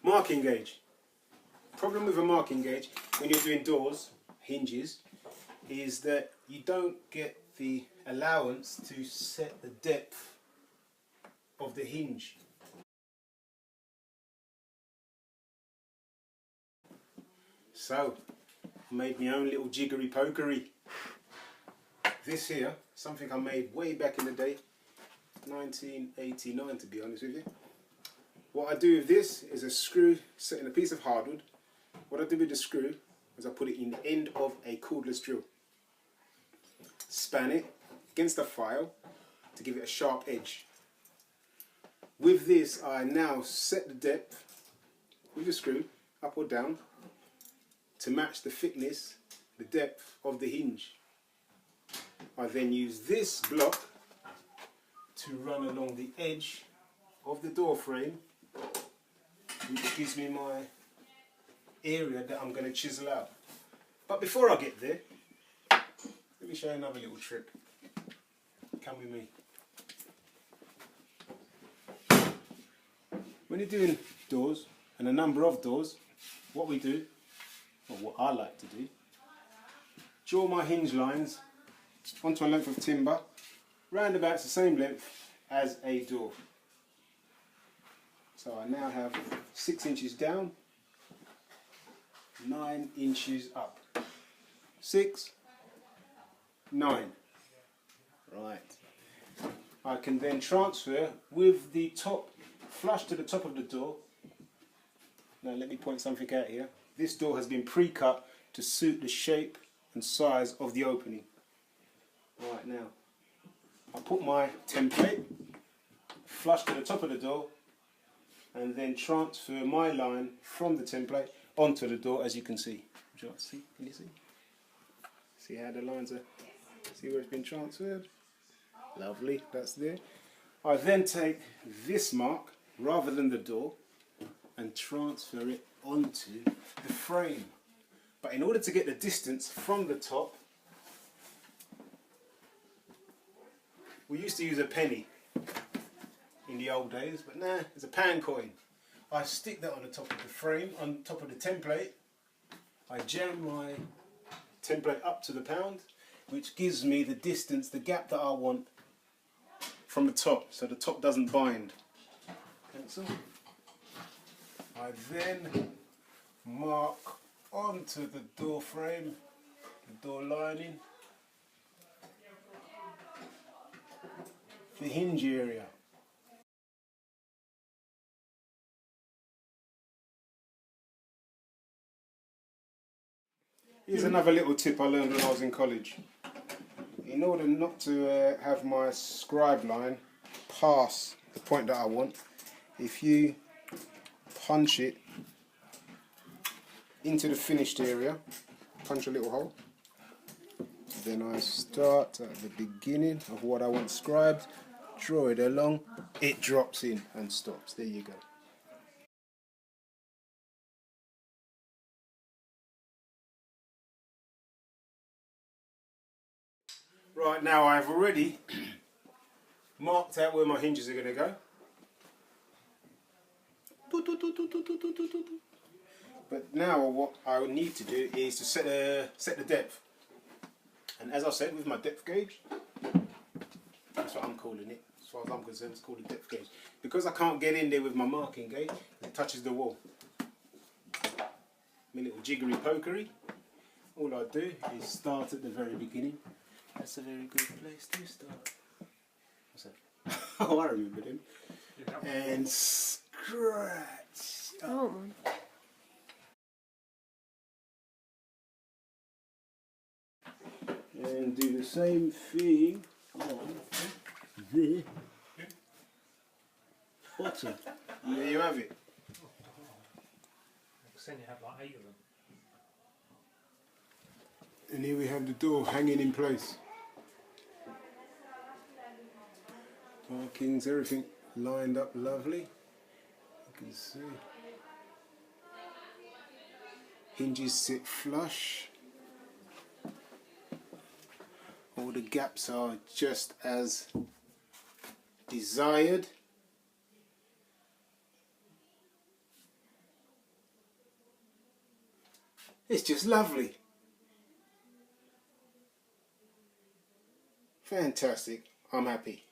Marking gauge. Problem with a marking gauge when you're doing doors, hinges, is that you don't get the allowance to set the depth of the hinge. So, I made my own little jiggery pokery. This here, something I made way back in the day, 1989 to be honest with you. What I do with this is a screw set in a piece of hardwood. What I do with the screw is I put it in the end of a cordless drill. Span it against a file to give it a sharp edge. With this I now set the depth with the screw, up or down, to match the thickness, the depth of the hinge. I then use this block to run along the edge of the door frame, which gives me my area that I'm going to chisel out. But before I get there, let me show you another little trick. Come with me. When you're doing doors, and a number of doors, what we do, or what I like to do, draw my hinge lines onto a length of timber, round about the same length as a door. So I now have 6 inches down, 9 inches up. 6, 9. Right. I can then transfer with the top flush to the top of the door. Now let me point something out here. This door has been pre-cut to suit the shape and size of the opening. Right, now I put my template flush to the top of the door and then transfer my line from the template onto the door, as you can see. Would you like to see? Can you see? See how the lines are? See where it's been transferred? Lovely, that's there. I then take this mark rather than the door and transfer it onto the frame. But in order to get the distance from the top, we used to use a penny in the old days, but now it's a pound coin. I stick that on the top of the frame, on top of the template. I jam my template up to the pound, which gives me the distance, the gap that I want from the top, so the top doesn't bind. Pencil. I then mark onto the door frame, the door lining, the hinge area. Here's another little tip I learned when I was in college. In order not to have my scribe line pass the point that I want, if you punch it into the finished area, punch a little hole, then I start at the beginning of what I want scribed, draw it along, it drops in and stops. There you go. Right, now I've already marked out where my hinges are going to go. But now what I need to do is to set the depth. And as I said, with my depth gauge, that's what I'm calling it. As far as I'm concerned, it's called a depth gauge. Because I can't get in there with my marking gauge, it touches the wall. My little jiggery pokery. All I do is start at the very beginning. That's a very good place to start. What's that? Oh, I remember them. And scratch. Oh. And do the same thing on the bottom. And there you have it. Then you have like 8 of them. And here we have the door hanging in place. Markings, everything lined up lovely. You can see. Hinges sit flush. All the gaps are just as desired. It's just lovely. Fantastic. I'm happy.